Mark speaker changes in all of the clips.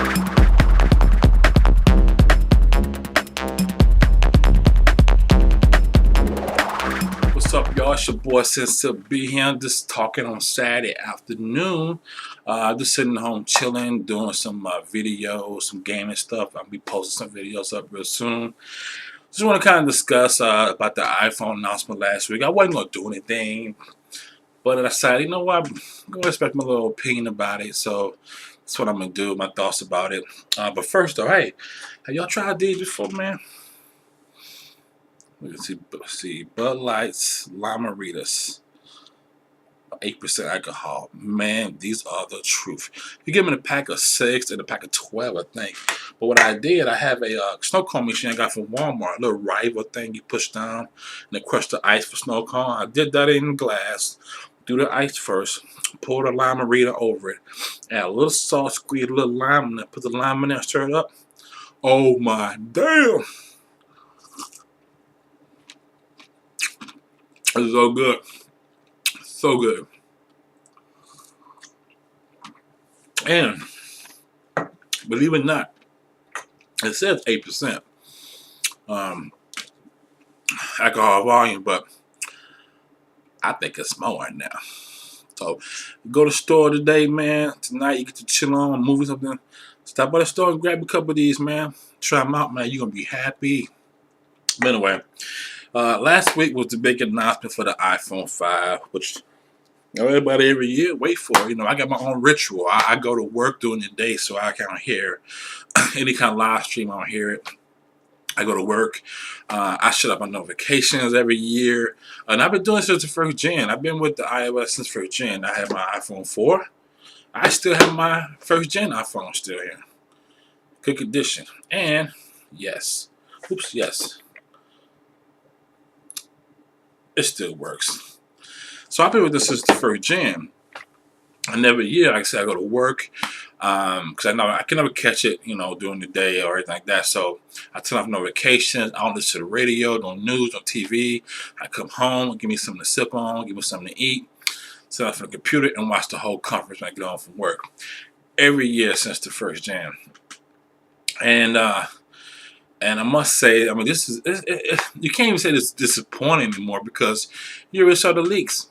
Speaker 1: What's up, y'all? It's your boy Sister B here. I'm just talking on Saturday afternoon. Just sitting home chilling, doing some videos, some gaming stuff. I'll be posting some videos up real soon. Just want to kind of discuss about the iPhone announcement last week. I wasn't going to do anything, but I decided, you know what, I'm going to expect my little opinion about it. So that's what I'm going to do, my thoughts about it. But first, though, hey, have y'all tried these before, man? Let's see, Bud Lights, Limeritas, 8% alcohol. Man, these are the truth. You give me a pack of 6 and a pack of 12, I think. But what I did, I have a snow cone machine I got from Walmart, a little rival thing you push down and it crush the ice for snow cone. I did that in glass. Do the ice first, pour the Limerita over it, add a little salt, squeeze a little lime in there, put the lime in there, stir it up. Oh my damn! It's so good. So good. And believe it or not, it says 8% alcohol volume, but I think it's more right now. So go to the store today, man. Tonight you get to chill on, movie something. Stop by the store and grab a couple of these, man. Try them out, man. You're gonna be happy. But anyway, last week was the big announcement for the iPhone 5, which everybody every year wait for. You know, I got my own ritual. I go to work during the day so I can't hear any kind of live stream. I don't hear it. I go to work. I shut up my notifications every year. And I've been doing this since the first gen. I've been with the iOS since first gen. I have my iPhone 4. I still have my first gen iPhone still here. Good condition. And yes. Oops, yes. It still works. So I've been with this since the first gen. And every year, like I said, I go to work because I know I can never catch it, you know, during the day or anything like that. So I turn off notifications. I don't listen to the radio, no news, no TV. I come home, give me something to sip on, give me something to eat, sit off on the computer, and watch the whole conference when I get home from work. Every year since the first gen. And I must say, I mean, this is you can't even say this disappointing anymore because you already saw the leaks.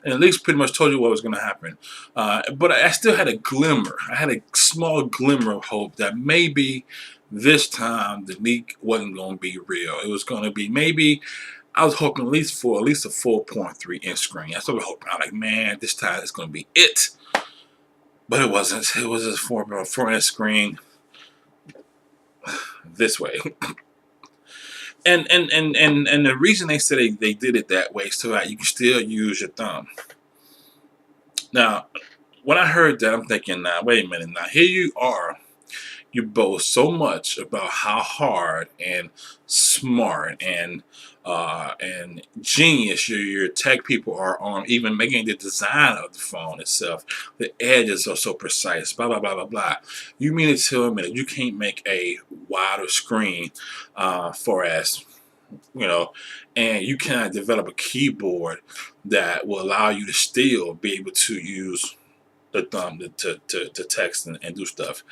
Speaker 1: And the leaks pretty much told you what was going to happen. But I still had a glimmer. I had a small glimmer of hope that maybe this time the leak wasn't going to be real. It was going to be maybe, I was hoping at least a 4.3 inch screen. That's what I was hoping. I was like, man, this time it's going to be it. But it wasn't. It was a 4 inch screen this way. And the reason they said they did it that way is so that you can still use your thumb. Now, when I heard that, I'm thinking, now, wait a minute. Now, here you are. You boast so much about how hard and smart and genius your tech people are on even making the design of the phone itself. The edges are so precise, blah, blah, blah, blah, blah. You mean to tell me that you can't make a wider screen for as, you know, and you cannot develop a keyboard that will allow you to still be able to use the thumb to text and do stuff.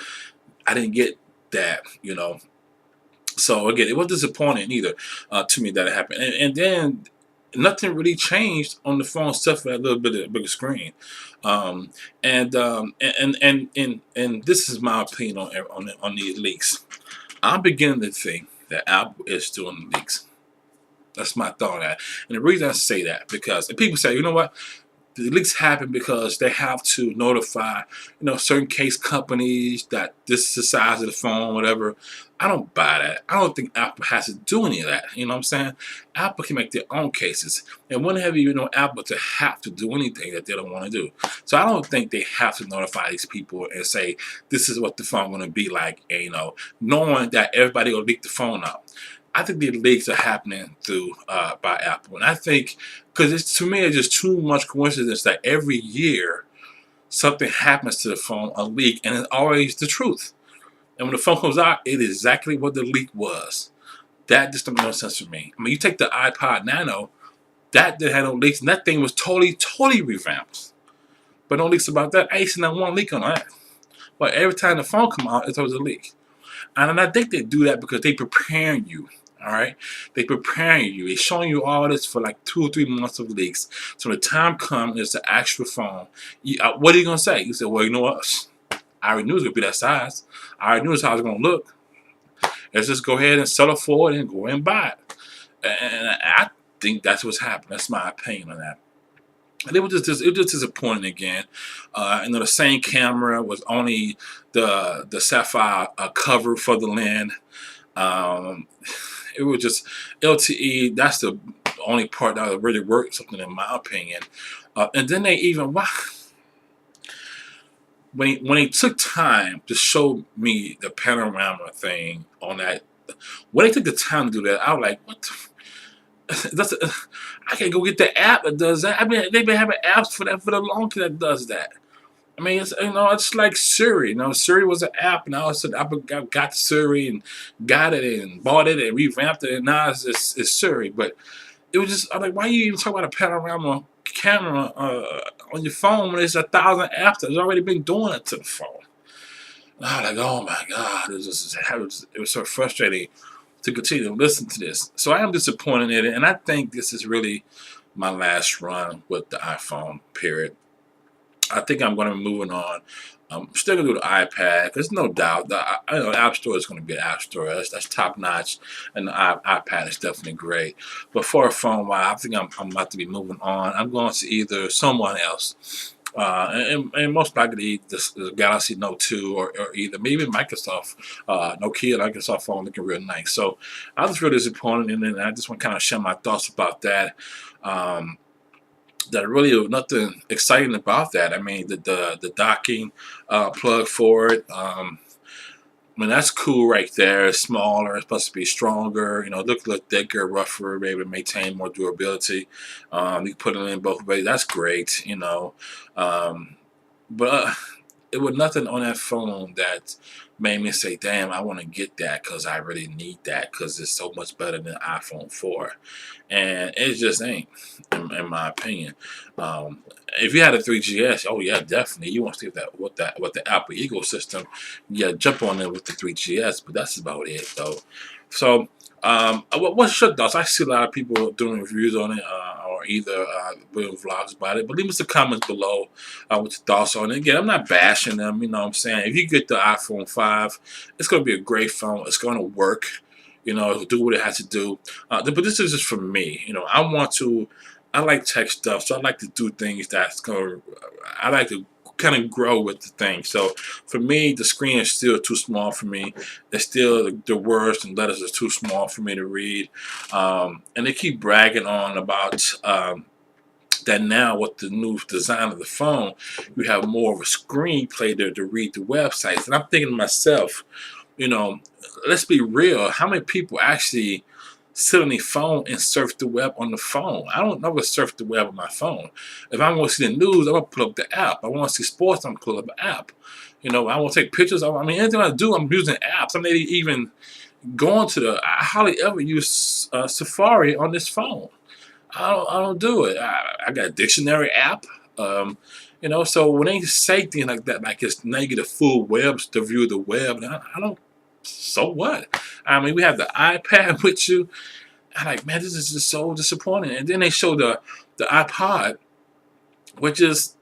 Speaker 1: I didn't get that, you know. So again, it was disappointing either to me that it happened. And then nothing really changed on the phone except for that little bit of a bigger screen. And this is my opinion on these leaks. I'm beginning to think that Apple is doing leaks. That's my thought on that. And the reason I say that because people say, you know what? The leaks happen because they have to notify, you know, certain case companies that this is the size of the phone, whatever. I don't buy that. I don't think Apple has to do any of that. You know what I'm saying? Apple can make their own cases. And wouldn't have you know Apple to have to do anything that they don't want to do. So I don't think they have to notify these people and say, this is what the phone going to be like, and, you know, knowing that everybody will leak the phone out. I think the leaks are happening through by Apple, and I think because to me it's just too much coincidence that every year something happens to the phone, a leak, and it's always the truth. And when the phone comes out, it is exactly what the leak was. That just don't make no sense for me. I mean, you take the iPod Nano, that didn't have no leaks, and that thing was totally revamped. But no leaks about that. I ain't seen that one leak on that. But every time the phone come out, it's always a leak. And I think they do that because they preparing you. All right, they preparing you. They showing you all this for like 2 or 3 months of leaks. So when the time comes, it's the actual phone. What are you gonna say? You say, well, you know what? I already knew it was gonna be that size. I already knew this how it was gonna look. Let's just go ahead and sell it for it and go ahead and buy it. And I think that's what's happened. That's my opinion on that. And it was just disappointing again. The same camera was only the sapphire cover for the lens. Um, it was just LTE. That's the only part that really worked something in my opinion. And then they even when they took time to show me the panorama thing on that, when they took the time to do that, I was like, what? That's I can't go get the app that does that. I mean, they've been having apps for that for the long time that does that. I mean, it's like Siri. Siri was an app, and all of a sudden I got Siri and got it and bought it and revamped it, and now it's Siri. But it was just I'm like, why are you even talking about a panorama camera on your phone when there's 1,000 apps that's already been doing it to the phone? And I was like, oh my god, it was so frustrating to continue to listen to this. So I am disappointed in it, and I think this is really my last run with the iPhone. Period. I think I'm going to be moving on. I'm still going to do the iPad because no doubt the App Store is going to be an App Store. That's top notch, and the iPad is definitely great. But for a phone, I think I'm about to be moving on. I'm going to either someone else. And most likely the Galaxy Note 2 or either maybe Microsoft Nokia Microsoft phone looking real nice. So I was really disappointed, and then I just want to kind of share my thoughts about that. That really was nothing exciting about that. I mean, the docking plug for it. I mean, that's cool right there. It's smaller. It's supposed to be stronger. It looks a little thicker, rougher, maybe maintain more durability. You can put it in both ways. That's great. But it was nothing on that phone that made me say, damn, I want to get that because I really need that because it's so much better than iPhone 4. And it just ain't, in my opinion. If you had a 3GS, oh yeah, definitely. You want to see what the Apple ecosystem, yeah, jump on there with the 3GS, but that's about it, though. So, what's your thoughts? I see a lot of people doing reviews on it, or either doing vlogs about it. But leave us the comments below what your thoughts on it. Again, I'm not bashing them. You know what I'm saying? If you get the iPhone 5, it's going to be a great phone. It's going to work. It'll do what it has to do. But this is just for me. I like tech stuff, so I like to do things I like to kind of grow with the thing. So for me, the screen is still too small for me. It's still the words and letters are too small for me to read. And they keep bragging on about that now with the new design of the phone, you have more of a screenplay there to read the websites. And I'm thinking to myself, let's be real. How many people actually sit on the phone and surf the web on the phone? I don't never surf the web on my phone. If I want to see the news, I'm going to pull up the app. I want to see sports, I'm going to pull up the app. I want to take pictures. Anything I do, I'm using apps. I'm not even going to I hardly ever use Safari on this phone. I don't do it. I got a dictionary app. So when they say things like that, like it's negative full webs to view the web, I don't. So what? We have the iPad with you. I'm like, man, this is just so disappointing. And then they show the iPod, which is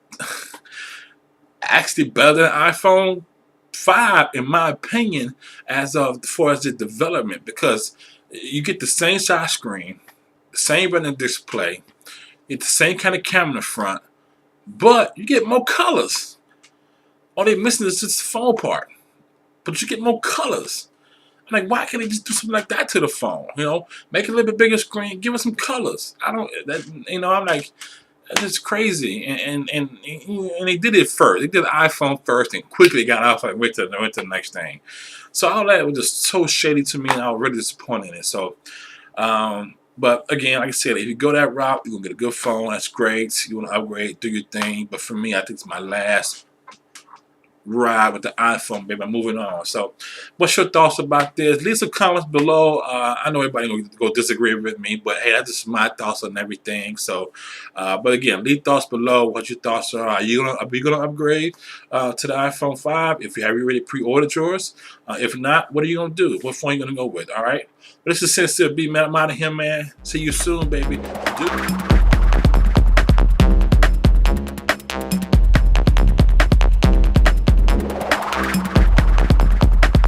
Speaker 1: actually better than iPhone 5, in my opinion, as far as the development, because you get the same size screen, the same running display, you get the same kind of camera in the front, but you get more colors. All they're missing is just the phone part. But you get more colors. I'm like, why can't they just do something like that to the phone? Make it a little bit bigger screen, give it some colors. I'm like, that's just crazy. And they did it first. They did the iPhone first and quickly got off and went to the next thing. So all that was just so shady to me, and I was really disappointed in it. So, but again, like I said, if you go that route, you're going to get a good phone. That's great. You want to upgrade, do your thing. But for me, I think it's my last ride with the iPhone, baby. I'm moving on. So, what's your thoughts about this? Leave some comments below. I know everybody gonna go disagree with me, but hey, that's just my thoughts on everything. So, but again, leave thoughts below. What your thoughts are? Are you gonna upgrade to the iPhone 5? If you have already pre-ordered yours, if not, what are you gonna do? What phone are you gonna go with? All right. But this is Sincere B, man. I'm out of here, man. See you soon, baby. Dude.